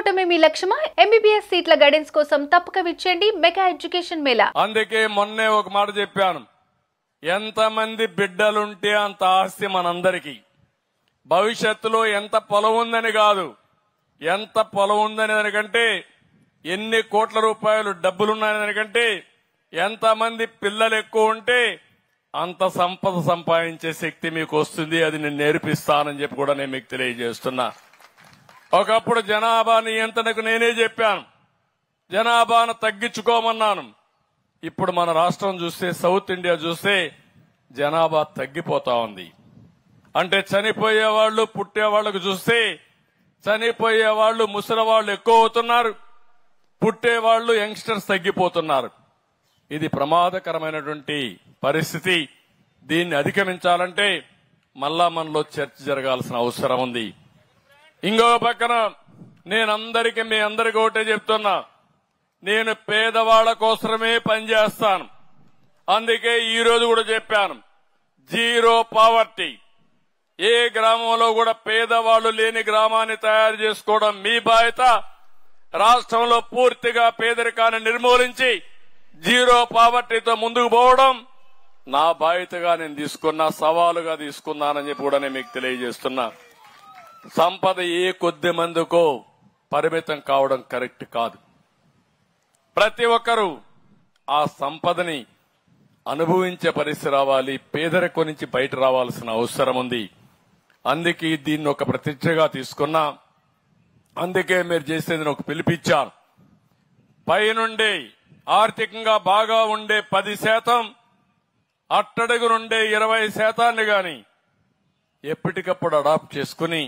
అవటమే మీ లక్ష్యమా? MBBS సీట్ల guidance కోసం తప్పక విచ్చేయండి మెగా ఎడ్యుకేషన్ మేళా. అందుకే మొన్నే ఒక మాట చెప్పాను, ఎంతమంది బిడ్డలుంటే అంత ఆస్తి మనందరికీ. భవిష్యత్తులో ఎంత పొలం ఉందని కాదు, ఎంత పొలం ఉందని దానికంటే, ఎన్ని కోట్ల రూపాయలు డబ్బులున్నాయని దానికంటే, ఎంతమంది పిల్లలు ఎక్కువ ఉంటే అంత సంపద సంపాదించే శక్తి మీకు వస్తుంది. అది నేను నేర్పిస్తానని చెప్పి కూడా నేను మీకు తెలియజేస్తున్నా. ఒకప్పుడు జనాభా నియంత్రణకు నేనే చెప్పాను, జనాభాను తగ్గించుకోమన్నాను. ఇప్పుడు మన రాష్ట్రం చూస్తే, సౌత్ ఇండియా చూస్తే జనాభా తగ్గిపోతా ఉంది. అంటే చనిపోయే వాళ్ళు, పుట్టేవాళ్లకు చూస్తే చనిపోయే వాళ్ళు, ముసలి వాళ్ళు ఎక్కువ అవుతున్నారు, పుట్టేవాళ్లు, యంగ్స్టర్స్ తగ్గిపోతున్నారు. ఇది ప్రమాదకరమైనటువంటి పరిస్థితి. దీన్ని అధిగమించాలంటే మళ్ళా మనలో చర్చ జరగాల్సిన అవసరం ఉంది. ఇంకో పక్కన మీ అందరికీ ఒకటే చెప్తున్నా, నేను పేదవాళ్ల కోసమే పనిచేస్తాను. అందుకే ఈ రోజు కూడా చెప్పాను, జీరో పావర్టీ. ఏ గ్రామంలో కూడా పేదవాళ్లు లేని గ్రామాన్ని తయారు చేసుకోవడం మీ బాధ్యత. రాష్ట్రంలో పూర్తిగా పేదరికాన్ని నిర్మూలించి జీరో పావర్టీతో ముందుకు పోవడం నా బాధ్యతగా నేను తీసుకున్నా, సవాలుగా తీసుకున్నానని చెప్పి కూడా నేను మీకు తెలియజేస్తున్నా. సంపద ఏ కొద్ది మందికో పరిమితం కావడం కరెక్ట్ కాదు. ప్రతి ఒక్కరూ ఆ సంపదని అనుభవించే పరిస్థితి రావాలి, పేదరికం నుంచి బయట రావాల్సిన అవసరం ఉంది. అందుకే దీన్ని ఒక ప్రతిష్టగా తీసుకున్నా. అందుకే మీరు చేసేది ఒక పిలిపిచ్చాను. పైనుండి ఆర్థికంగా బాగా ఉండే 10%, అట్టడుగు నుండే 20% గాని ఎప్పటికప్పుడు అడాప్ట్ చేసుకుని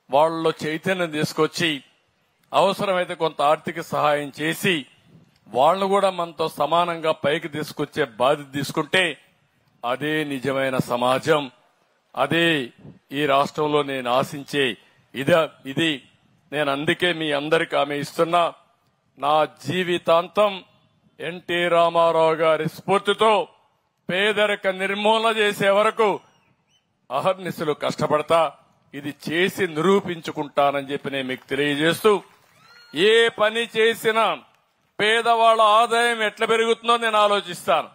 వాళ్ళలో చైతన్యం తీసుకొచ్చి అవసరమైతే కొంత ఆర్థిక సహాయం చేసి వాళ్ళు కూడా మనతో సమానంగా పైకి తీసుకొచ్చే బాధ్యత తీసుకుంటే అదే నిజమైన సమాజం. అదే ఈ రాష్ట్రంలో నేను ఆశించే ఇది. నేను అందుకే మీ అందరికీ హామీ ఇస్తున్నా, నా జీవితాంతం ఎన్టీ రామారావు గారి స్ఫూర్తితో పేదరిక నిర్మూలన చేసే వరకు అహర్నిశలు కష్టపడతా. ఇది చేసి నిరూపించుకుంటానని చెప్పి నేను మీకు తెలియజేస్తూ, ఏ పని చేసినా పేదవాళ్ల ఆదాయం ఎట్లా పెరుగుతుందో నేను ఆలోచిస్తాను,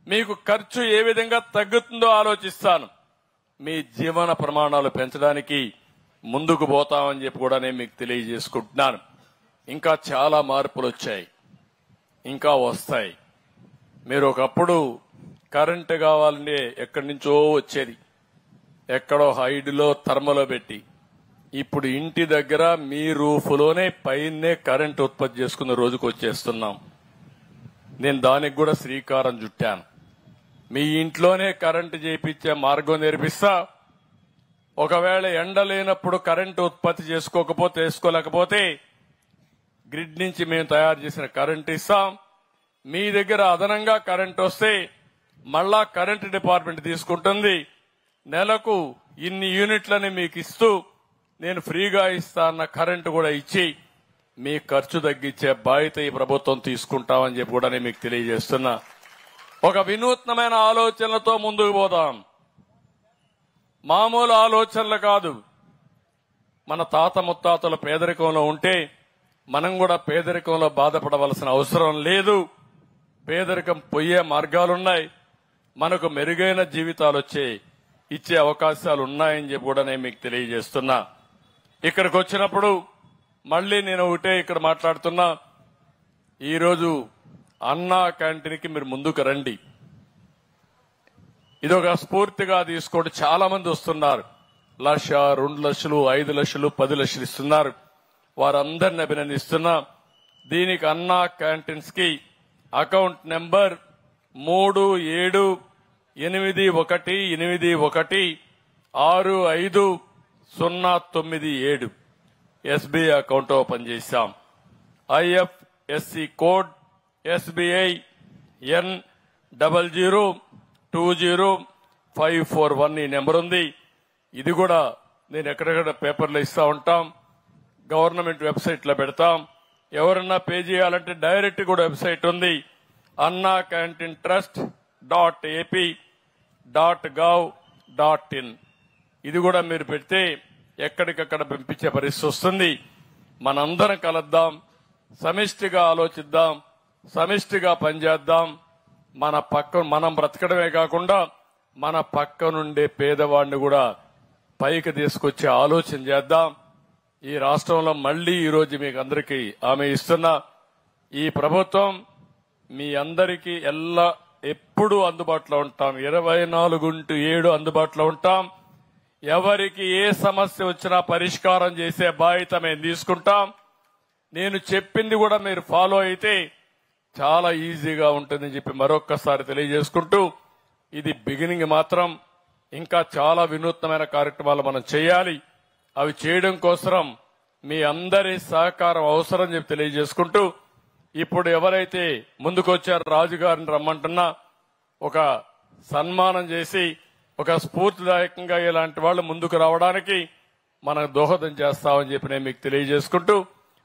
మీకు ఖర్చు ఏ విధంగా తగ్గుతుందో ఆలోచిస్తాను. మీ జీవన ప్రమాణాలు పెంచడానికి ముందుకు పోతామని చెప్పి కూడా నేను మీకు తెలియజేసుకుంటున్నాను. ఇంకా చాలా మార్పులు వచ్చాయి, ఇంకా వస్తాయి. మీరు ఒకప్పుడు కరెంటు కావాలంటే ఎక్కడి నుంచో వచ్చేది, ఎక్కడో హైడ్లో థర్మలో పెట్టి. ఇప్పుడు ఇంటి దగ్గర మీ రూఫ్లోనే పైనే కరెంటు ఉత్పత్తి చేసుకున్న రోజుకు వచ్చేస్తున్నాం. నేను దానికి కూడా శ్రీకారం చుట్టాను. మీ ఇంట్లోనే కరెంటు చేయించే మార్గం నేర్పిస్తా. ఒకవేళ ఎండ లేనప్పుడు కరెంటు ఉత్పత్తి చేసుకోలేకపోతే గ్రిడ్ నుంచి మేము తయారు చేసిన కరెంటు ఇస్తాం. మీ దగ్గర అదనంగా కరెంటు వస్తే మళ్ళా కరెంటు డిపార్ట్మెంట్ తీసుకుంటుంది. నెలకు ఇన్ని యూనిట్లని మీకు ఇస్తూ నేను ఫ్రీగా ఇస్తా అన్న కరెంటు కూడా ఇచ్చి మీ ఖర్చు తగ్గించే బాధ్యత ఈ ప్రభుత్వం తీసుకుంటామని చెప్పి కూడా నేను మీకు తెలియజేస్తున్నా. ఒక వినూత్నమైన ఆలోచనలతో ముందుకు పోదాం. మామూలు ఆలోచనలు కాదు. మన తాత ముత్తాతల పేదరికంలో ఉంటే మనం కూడా పేదరికంలో బాధపడవలసిన అవసరం లేదు. పేదరికం పోయే మార్గాలున్నాయి. మనకు మెరుగైన జీవితాలు ఇచ్చే అవకాశాలు ఉన్నాయని చెప్పి కూడా నేను మీకు తెలియజేస్తున్నా. ఇక్కడికి వచ్చినప్పుడు మళ్లీ నేను ఒకటే ఇక్కడ మాట్లాడుతున్నా, ఈరోజు అన్నా క్యాంటీన్కి మీరు ముందుకు రండి. ఇదొక స్ఫూర్తిగా తీసుకోండి. చాలా మంది వస్తున్నారు, 1,00,000, 2 లక్షలు, 5 లక్షలు, 10 లక్షలు ఇస్తున్నారు. వారందరిని అభినందిస్తున్నా. దీనికి అన్నా క్యాంటీన్స్ కి account number 378881650997 SBI account open చేశాం. ఐఎఫ్ఎస్సి కోడ్ ఎస్బీఐ N00205441 ఈ నెంబర్ ఉంది. ఇది కూడా నేను ఎక్కడెక్కడ పేపర్లో ఇస్తా ఉంటాం, గవర్నమెంట్ వెబ్సైట్ లో పెడతాం. ఎవరన్నా పే చేయాలంటే డైరెక్ట్ కూడా వెబ్సైట్ ఉంది, annacantintrust.ap.gov.in. ఇది కూడా మీరు పెడితే ఎక్కడికక్కడ పంపించే పరిస్థితి వస్తుంది. మనందరం కలుద్దాం, సమిష్టిగా ఆలోచిద్దాం, సమిష్టిగా పనిచేద్దాం. మనం బ్రతకడమే కాకుండా మన పక్క నుండే పేదవాడిని కూడా పైకి తీసుకొచ్చే ఆలోచన చేద్దాం. ఈ రాష్ట్రంలో మళ్లీ ఈరోజు మీకు అందరికీ హామీ ఇస్తున్నా, ఈ ప్రభుత్వం మీ అందరికీ ఎప్పుడూ అందుబాటులో ఉంటాం. 24/7 అందుబాటులో ఉంటాం. ఎవరికి ఏ సమస్య వచ్చినా పరిష్కారం చేసే బాధ్యత మేము తీసుకుంటాం. నేను చెప్పింది కూడా మీరు ఫాలో అయితే చాలా ఈజీగా ఉంటుందని చెప్పి మరొక్కసారి తెలియజేసుకుంటూ, ఇది బిగినింగ్ మాత్రం. ఇంకా చాలా వినూత్నమైన కార్యక్రమాలు మనం చేయాలి. అవి చేయడం కోసం మీ అందరి సహకారం అవసరం చెప్పి తెలియజేసుకుంటూ, ఇప్పుడు ఎవరైతే ముందుకొచ్చారో రాజుగారిని రమ్మంటున్నా ఒక సన్మానం చేసి ఒక స్ఫూర్తిదాయకంగా ఇలాంటి వాళ్ళు ముందుకు రావడానికి మనకు దోహదం చేస్తామని చెప్పి నేను మీకు తెలియజేసుకుంటూ,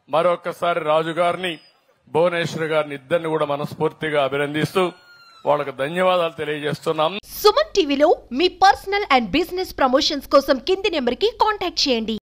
మరొకసారి రాజుగారిని భువనేశ్వర్ గారిని ఇద్దరిని కూడా మనస్ఫూర్తిగా అభినందిస్తూ వాళ్ళకు ధన్యవాదాలు తెలియజేస్తున్నాం. సుమన్ టీవీలో మీ పర్సనల్ అండ్ బిజినెస్ ప్రమోషన్స్ కోసం కింది నెంబర్కి కాంటాక్ట్ చేయండి.